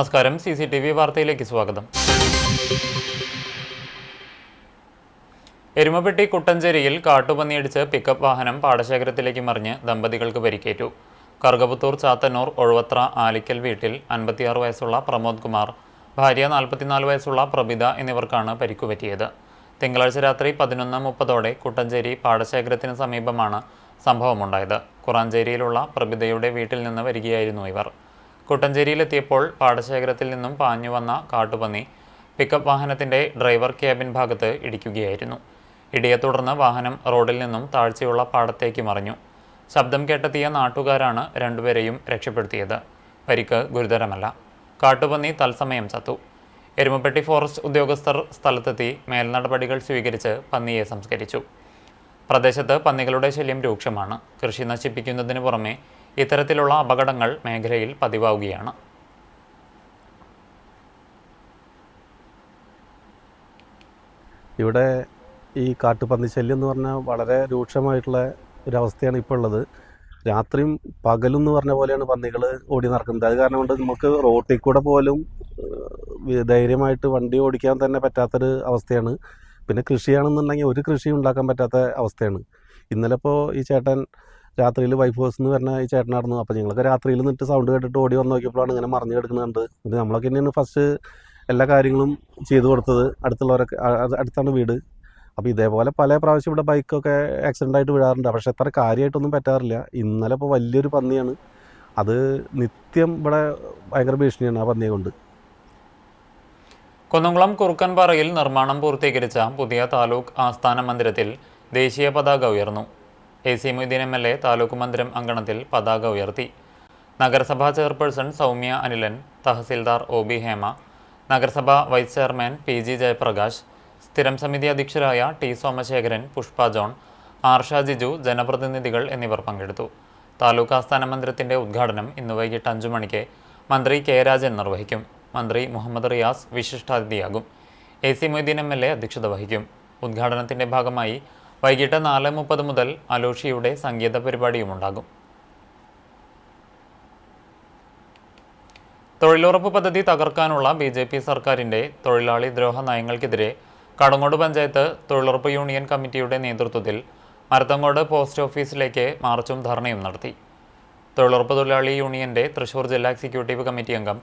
നമസ്കാരം, CCTV വാർത്തയിലേക്ക് സ്വാഗതം. എരുമപ്പെട്ടി കുട്ടഞ്ചേരിയിൽ കാട്ടുപന്നിയിടിച്ച് പിക്കപ്പ് വാഹനം പാടശേഖരത്തിലേക്ക് മറിഞ്ഞ് ദമ്പതികൾക്ക് പരിക്കേറ്റു. കറുകപുത്തൂർ ചാത്തന്നൂർ ഒഴുവത്ര ആലിക്കൽ വീട്ടിൽ 56 വയസ്സുള്ള പ്രമോദ് കുമാർ, ഭാര്യ 44 വയസ്സുള്ള പ്രഭിത എന്നിവർക്കാണ് പരിക്കുപറ്റിയത്. തിങ്കളാഴ്ച രാത്രി 11:30 കുട്ടഞ്ചേരി പാടശേഖരത്തിന് സമീപമാണ് സംഭവമുണ്ടായത്. കുറാഞ്ചേരിയിലുള്ള പ്രഭിതയുടെ വീട്ടിൽ നിന്ന് വരികയായിരുന്നു ഇവർ. കുട്ടഞ്ചേരിയിലെത്തിയപ്പോൾ പാടശേഖരത്തിൽ നിന്നും പാഞ്ഞു വന്ന കാട്ടുപന്നി പിക്കപ്പ് വാഹനത്തിൻ്റെ ഡ്രൈവർ ക്യാബിൻ ഭാഗത്ത് ഇടിക്കുകയായിരുന്നു. ഇടിയെ തുടർന്ന് വാഹനം റോഡിൽ നിന്നും താഴ്ചയുള്ള പാടത്തേക്ക് മറിഞ്ഞു. ശബ്ദം കേട്ടെത്തിയ നാട്ടുകാരാണ് രണ്ടുപേരെയും രക്ഷപ്പെടുത്തിയത്. പരിക്ക് ഗുരുതരമല്ല. കാട്ടുപന്നി തത്സമയം ചത്തു. എരുമപ്പെട്ടി ഫോറസ്റ്റ് ഉദ്യോഗസ്ഥർ സ്ഥലത്തെത്തി മേൽനടപടികൾ സ്വീകരിച്ച് പന്നിയെ സംസ്കരിച്ചു. പ്രദേശത്ത് പന്നികളുടെ ശല്യം രൂക്ഷമാണ്. കൃഷി നശിപ്പിക്കുന്നതിന് പുറമെ ഇത്തരത്തിലുള്ള അപകടങ്ങൾ മേഖലയിൽ പതിവാവുകയാണ്. ഇവിടെ ഈ കാട്ടുപന്നി ശല്യം എന്ന് പറഞ്ഞാൽ വളരെ രൂക്ഷമായിട്ടുള്ള ഒരവസ്ഥയാണ് ഇപ്പോൾ ഉള്ളത്. രാത്രിയും പകലും എന്ന് പറഞ്ഞ പോലെയാണ് പന്നികൾ ഓടി നടക്കുന്നത്. അത് കാരണം കൊണ്ട് നമുക്ക് റോട്ടിൽ കൂടെ പോലും ധൈര്യമായിട്ട് വണ്ടി ഓടിക്കാൻ തന്നെ പറ്റാത്തൊരു അവസ്ഥയാണ്. പിന്നെ കൃഷിയാണെന്നുണ്ടെങ്കിൽ ഒരു കൃഷി ഉണ്ടാക്കാൻ പറ്റാത്ത അവസ്ഥയാണ്. ഇന്നലെ ഇപ്പോൾ ഈ ചേട്ടൻ രാത്രിയിൽ വൈഫ് ഹൗസ് എന്ന് പറഞ്ഞ ഈ ചേട്ടനായിരുന്നു. അപ്പോൾ ഞങ്ങളൊക്കെ രാത്രിയിൽ നിന്നിട്ട് സൗണ്ട് കേട്ടിട്ട് ഓടി വന്ന് നോക്കിയപ്പോഴാണ് ഇങ്ങനെ മറിഞ്ഞു കിടക്കുന്നുണ്ട്. പിന്നെ നമ്മളൊക്കെ തന്നെയാണ് ഫസ്റ്റ് എല്ലാ കാര്യങ്ങളും ചെയ്തു കൊടുത്തത്. അടുത്തുള്ളവരൊക്കെ അടുത്താണ് വീട്. അപ്പോൾ ഇതേപോലെ പല പ്രാവശ്യം ഇവിടെ ബൈക്കൊക്കെ ആക്സിഡൻ്റ് ആയിട്ട് വീഴാറുണ്ട്. പക്ഷേ അത്ര കാര്യമായിട്ടൊന്നും പറ്റാറില്ല. ഇന്നലെ ഇപ്പോൾ വലിയൊരു പന്നിയാണ്. അത് നിത്യം ഇവിടെ ഭയങ്കര ഭീഷണിയാണ് ആ പന്നിയെ കൊണ്ട്. കുന്നംകുളം കുറുക്കൻപാറയിൽ നിർമ്മാണം പൂർത്തീകരിച്ച പുതിയ താലൂക്ക് ആസ്ഥാന മന്ദിരത്തിൽ ദേശീയ പതാക ഉയർന്നു. AC മൊയ്തീൻ MLA താലൂക്ക് മന്ദിരം അങ്കണത്തിൽ പതാക ഉയർത്തി. നഗരസഭാ ചെയർപേഴ്സൺ സൗമ്യ അനിലൻ, തഹസിൽദാർ OB ഹേമ, നഗരസഭാ വൈസ് ചെയർമാൻ PG ജയപ്രകാശ്, സ്ഥിരം സമിതി അധ്യക്ഷരായ T സോമശേഖരൻ, പുഷ്പ ജോൺ, ആർഷ ജിജു, ജനപ്രതിനിധികൾ എന്നിവർ പങ്കെടുത്തു. താലൂക്ക് ആസ്ഥാന മന്ദിരത്തിൻ്റെ ഉദ്ഘാടനം ഇന്ന് വൈകിട്ട് 5 മണിക്ക് മന്ത്രി K രാജൻ നിർവഹിക്കും. മന്ത്രി മുഹമ്മദ് റിയാസ് വിശിഷ്ടാതിഥിയാകും. AC മൊയ്തീൻ MLA അധ്യക്ഷത വഹിക്കും. ഉദ്ഘാടനത്തിൻ്റെ ഭാഗമായി വൈകിട്ട് 4:30 മുതൽ അലോഷിയുടെ സംഗീത പരിപാടിയുമുണ്ടാകും. തൊഴിലുറപ്പ് പദ്ധതി തകർക്കാനുള്ള BJP സർക്കാരിൻ്റെ തൊഴിലാളി ദ്രോഹ നയങ്ങൾക്കെതിരെ കടങ്ങോട് പഞ്ചായത്ത് തൊഴിലുറപ്പ് യൂണിയൻ കമ്മിറ്റിയുടെ നേതൃത്വത്തിൽ മരത്തങ്ങോട് പോസ്റ്റ് ഓഫീസിലേക്ക് മാർച്ചും ധർണയും നടത്തി. തൊഴിലുറപ്പ് തൊഴിലാളി യൂണിയൻ്റെ തൃശൂർ ജില്ലാ എക്സിക്യൂട്ടീവ് കമ്മിറ്റി അംഗം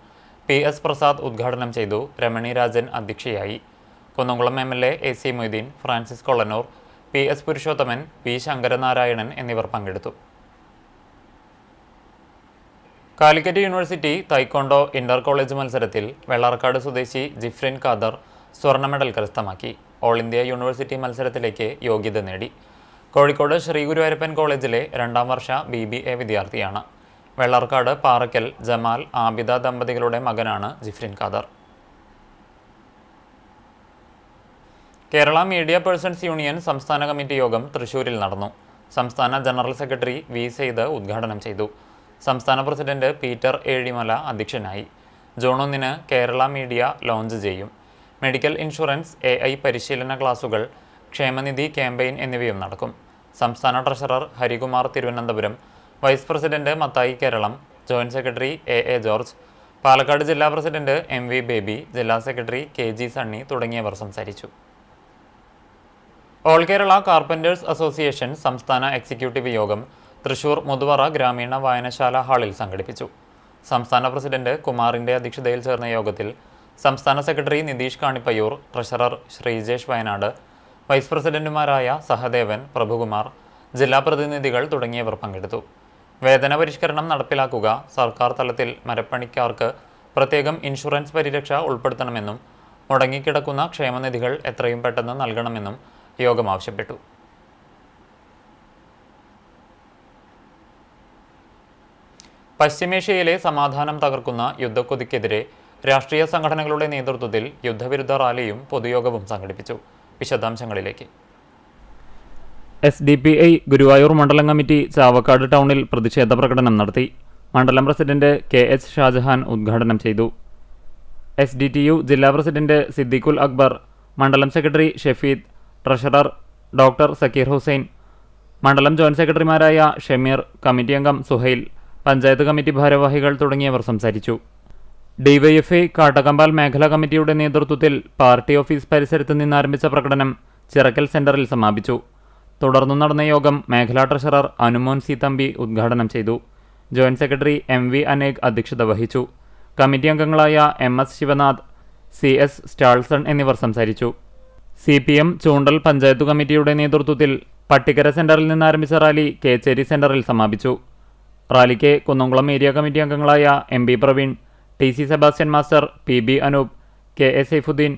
PS പ്രസാദ് ഉദ്ഘാടനം ചെയ്തു. രമണി രാജൻ അധ്യക്ഷയായി. Kunnamkulam MLA AC Moideen, Francis Kolanoor, PS Purushothaman, P Sankaranarayanan എന്നിവർ പങ്കെടുത്തു. Calicut University taekwondo inter college മത്സരത്തിൽ വെള്ളാർക്കാട് സ്വദേശി ജിഫ്രിൻ ഖാദർ സ്വർണ്ണ മെഡൽ കരസ്ഥമാക്കി. ഓൾ ഇന്ത്യ യൂണിവേഴ്സിറ്റി മത്സരത്തിലേക്ക് യോഗ്യത നേടി. കോഴിക്കോട് ശ്രീ ഗുരുവായൂരപ്പൻ കോളേജിലെ 2ാം വർഷ BBA വിദ്യാർത്ഥിയാണ്. വെള്ളാർക്കാട് പാറക്കൽ ജമാൽ ആബിദ ദമ്പതികളുടെ മകനാണ് Jifrin Khader. Kerala media persons union സംസ്ഥാന കമ്മിറ്റി യോഗം തൃശൂരിൽ നടന്നു. സംസ്ഥാന ജനറൽ സെക്രട്ടറി V സെയ്ദ് ഉദ്ഘാടനം ചെയ്തു. സംസ്ഥാന പ്രസിഡന്റ് പീറ്റർ ഏഴിമല അധ്യക്ഷനായി. ജൂൺ 1 കേരള മീഡിയ ലോഞ്ച് ചെയ്യും. മെഡിക്കൽ ഇൻഷുറൻസ്, AI പരിശീലന ക്ലാസുകൾ, ക്ഷേമനിധി ക്യാമ്പയിൻ എന്നിവയും നടക്കും. സംസ്ഥാന treasurer Harikumar Thiruvananthapuram, vice president Mathai Keralam, joint secretary AA George, Palakkad ജില്ലാ പ്രസിഡന്റ് MV ബേബി, ജില്ലാ സെക്രട്ടറി KG സണ്ണി തുടങ്ങിയവർ സംസാരിച്ചു. ഓൾ കേരള കാർപ്പൻറ്റേഴ്സ് അസോസിയേഷൻ സംസ്ഥാന എക്സിക്യൂട്ടീവ് യോഗം തൃശൂർ മുതുവറ ഗ്രാമീണ വായനശാല ഹാളിൽ സംഘടിപ്പിച്ചു. സംസ്ഥാന പ്രസിഡന്റ് കുമാറിൻ്റെ അധ്യക്ഷതയിൽ ചേർന്ന യോഗത്തിൽ സംസ്ഥാന secretary Nitheesh Kanippayyur, treasurer Sreejesh Wayanad, vice പ്രസിഡന്റുമാരായ സഹദേവൻ, പ്രഭുകുമാർ, ജില്ലാ പ്രതിനിധികൾ തുടങ്ങിയവർ പങ്കെടുത്തു. വേതന പരിഷ്കരണം നടപ്പിലാക്കുക, സർക്കാർ തലത്തിൽ മരപ്പണിക്കാർക്ക് പ്രത്യേകം ഇൻഷുറൻസ് പരിരക്ഷ ഉൾപ്പെടുത്തണമെന്നും മുടങ്ങിക്കിടക്കുന്ന ക്ഷേമനിധികൾ എത്രയും പെട്ടെന്ന് നൽകണമെന്നും യോഗം ആവശ്യപ്പെട്ടു. പശ്ചിമേഷ്യയിലെ സമാധാനം തകർക്കുന്ന യുദ്ധക്കൊതിക്കെതിരെ രാഷ്ട്രീയ സംഘടനകളുടെ നേതൃത്വത്തിൽ യുദ്ധവിരുദ്ധ റാലിയും പൊതുയോഗവും സംഘടിപ്പിച്ചു. വിശദാംശങ്ങളിലേക്ക്. SDPI ഗുരുവായൂർ മണ്ഡലം കമ്മിറ്റി ചാവക്കാട് ടൗണിൽ പ്രതിഷേധ പ്രകടനം നടത്തി. മണ്ഡലം പ്രസിഡന്റ് KH ഷാജഹാൻ ഉദ്ഘാടനം ചെയ്തു. SDTU ജില്ലാ പ്രസിഡന്റ് സിദ്ദീഖുൽ അക്ബർ, മണ്ഡലം secretary Shefeed, treasurer doctor Sakkeer Hussain, മണ്ഡലം ജോയിന്റ് സെക്രട്ടറിമാരായ ഷമീർ, കമ്മിറ്റി അംഗം സുഹൈൽ, പഞ്ചായത്ത് കമ്മിറ്റി ഭാരവാഹികൾ തുടങ്ങിയവർ സംസാരിച്ചു. ഡിവൈഎഫ്ഐ കാട്ടകമ്പാൽ മേഖലാ കമ്മിറ്റിയുടെ നേതൃത്വത്തിൽ പാർട്ടി ഓഫീസ് പരിസരത്ത് നിന്നാരംഭിച്ച പ്രകടനം ചിറക്കൽ സെന്ററിൽ സമാപിച്ചു. തുടർന്നു നടന്ന യോഗം മേഖലാ ട്രഷറർ അനുമോൻ സി തമ്പി ഉദ്ഘാടനം ചെയ്തു. ജോയിന്റ് സെക്രട്ടറി MV അനേക് അധ്യക്ഷത വഹിച്ചു. കമ്മിറ്റി അംഗങ്ങളായ MS ശിവനാഥ്, CS സ്റ്റാൾസൺ എന്നിവർ സംസാരിച്ചു. CPM ചൂണ്ടൽ പഞ്ചായത്ത് കമ്മിറ്റിയുടെ നേതൃത്വത്തിൽ പട്ടിക്കര സെന്ററിൽ നിന്നാരംഭിച്ച റാലി കേച്ചേരി സെന്ററിൽ സമാപിച്ചു. റാലിക്ക് കുന്നംകുളം ഏരിയ കമ്മിറ്റി അംഗങ്ങളായ MB Praveen, TC Sebastian master, PB Anoop, KA Saifuddin,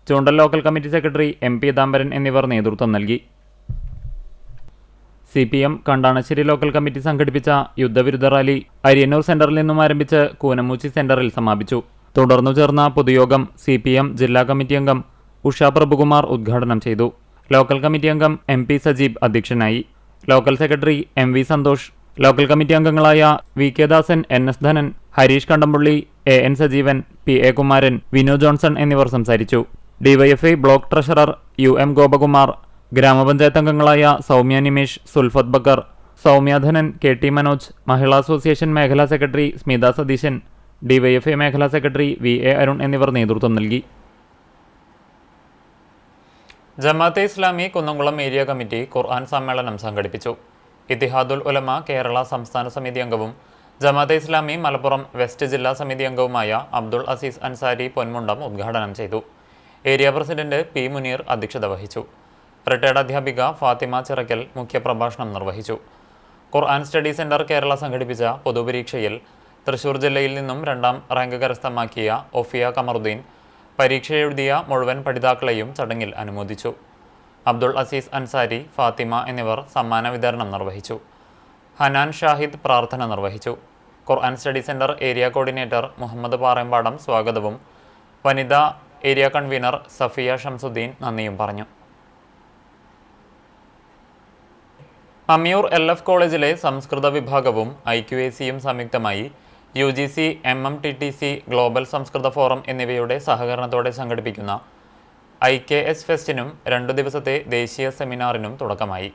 Choondal local committee secretary MP Damparan എന്നിവർ നേതൃത്വം നൽകി. CPM കണ്ടാണശ്ശേരി ലോക്കൽ കമ്മിറ്റി സംഘടിപ്പിച്ച യുദ്ധവിരുദ്ധ റാലി അരിയന്നൂർ സെന്ററിൽ നിന്നും ആരംഭിച്ച് കൂനമൂച്ചി സെന്ററിൽ സമാപിച്ചു. തുടർന്നു ചേർന്ന പൊതുയോഗം CPM ജില്ലാ കമ്മിറ്റി അംഗം ഉഷ പ്രഭുകുമാർ ഉദ്ഘാടനം ചെയ്തു. ലോക്കൽ കമ്മിറ്റി അംഗം MP സജീബ് അധ്യക്ഷനായി. Local secretary MV Santhosh, local committee അംഗങ്ങളായ VK Dasan, NS Dhanan, Harish Kandampully, AN Sajeevan, PA Kumaran, Vinu Johnson എന്നിവർ സംസാരിച്ചു. DYFI block treasurer UM Gopakumar, ഗ്രാമപഞ്ചായത്ത് അംഗങ്ങളായ സൗമ്യ നിമേഷ്, സുൽഫത്ത് ബക്കർ, സൗമ്യാധനൻ, KT മനോജ്, മഹിളാ അസോസിയേഷൻ മേഖലാ സെക്രട്ടറി സ്മിത സതീശൻ, DYFI മേഖലാ സെക്രട്ടറി VA അരുൺ എന്നിവർ നേതൃത്വം നൽകി. ജമാഅത്തെ ഇസ്ലാമി കുന്നംകുളം ഏരിയ കമ്മിറ്റി ഖുർആൻ സമ്മേളനം സംഘടിപ്പിച്ചു. ഇത്തിഹാദുൽ ഉലമ കേരള സംസ്ഥാന സമിതി അംഗവും ജമാഅത്തെ ഇസ്ലാമി മലപ്പുറം വെസ്റ്റ് ജില്ലാ സമിതി അംഗവുമായ അബ്ദുൾ അസീസ് അൻസാരി പൊന്മുണ്ടം ഉദ്ഘാടനം ചെയ്തു. ഏരിയ പ്രസിഡന്റ് P മുനീർ അധ്യക്ഷത വഹിച്ചു. റിട്ടയർഡ് അധ്യാപിക ഫാത്തിമ ചിറക്കൽ മുഖ്യപ്രഭാഷണം നിർവഹിച്ചു. ഖുർആൻ സ്റ്റഡി സെന്റർ കേരള സംഘടിപ്പിച്ച പൊതുപരീക്ഷയിൽ തൃശൂർ ജില്ലയിൽ നിന്നും 2ാം റാങ്ക് കരസ്ഥമാക്കിയ ഒഫിയ കമറുദ്ദീൻ പരീക്ഷ എഴുതിയ മുഴുവൻ പഠിതാക്കളെയും ചടങ്ങിൽ അനുമോദിച്ചു. അബ്ദുൾ അസീസ് അൻസാരി, ഫാത്തിമ എന്നിവർ സമ്മാന വിതരണം നിർവഹിച്ചു. ഹനാൻ ഷാഹിദ് പ്രാർത്ഥന നിർവഹിച്ചു. Quran study centre area coordinator Muhammad Parempadam സ്വാഗതവും വനിതാ ഏരിയ കൺവീനർ സഫിയ ഷംസുദ്ദീൻ നന്ദിയും പറഞ്ഞു. അമ്മിയൂർ LF കോളേജിലെ സംസ്കൃത വിഭാഗവും IQACയും സംയുക്തമായി UGC MMTTC ഗ്ലോബൽ സംസ്കൃത ഫോറം എന്നിവയുടെ സഹകരണത്തോടെ സംഘടിപ്പിക്കുന്ന IKS ഫെസ്റ്റിനും 2 ദിവസത്തെ ദേശീയ സെമിനാറിനും തുടക്കമായി.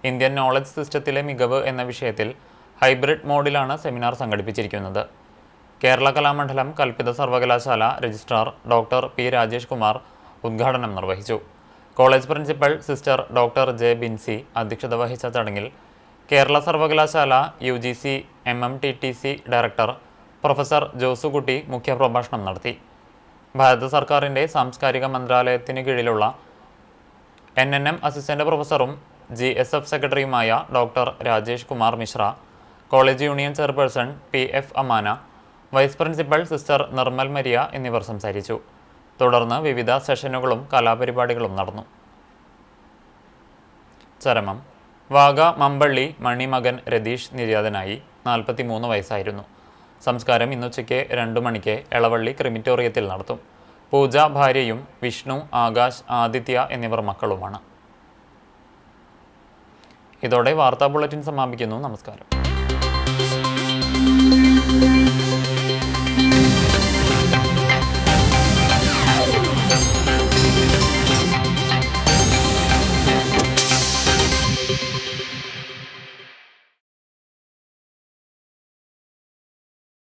ഇന്ത്യൻ നോളജ് സിസ്റ്റത്തിലെ മികവ് എന്ന വിഷയത്തിൽ ഹൈബ്രിഡ് മോഡിലാണ് സെമിനാർ സംഘടിപ്പിച്ചിരിക്കുന്നത്. കേരള കലാമണ്ഡലം കൽപ്പിത സർവകലാശാല registrar doctor P Rajesh Kumar ഉദ്ഘാടനം നിർവഹിച്ചു. College principal sister doctor J Binsy അധ്യക്ഷത വഹിച്ച ചടങ്ങിൽ കേരള സർവകലാശാല UGC MMTTC director professor Josekutty മുഖ്യപ്രഭാഷണം നടത്തി. ഭാരത സർക്കാരിൻ്റെ സാംസ്കാരിക മന്ത്രാലയത്തിന് കീഴിലുള്ള NNM അസിസ്റ്റന്റ് പ്രൊഫസറും GSF സെക്രട്ടറിയുമായ doctor Rajesh Kumar Mishra, college union chairperson PF Amana, vice principal sister Nirmal Maria എന്നിവർ സംസാരിച്ചു. തുടർന്ന് വിവിധ സെഷനുകളും കലാപരിപാടികളും നടന്നു. ചരമം. വാഗ മമ്പള്ളി മണിമകൻ രതീഷ് നിര്യാതനായി. 43 വയസ്സായിരുന്നു. സംസ്കാരം ഇന്നുച്ചയ്ക്ക് 2 മണിക്ക് എളവള്ളി ക്രിമിറ്റോറിയത്തിൽ നടത്തും. പൂജ ഭാര്യയും വിഷ്ണു, ആകാശ്, ആദിത്യ എന്നിവർ മക്കളുമാണ്. ഇതോടെ വാർത്താ ബുള്ളറ്റിൻ സമാപിക്കുന്നു. നമസ്കാരം.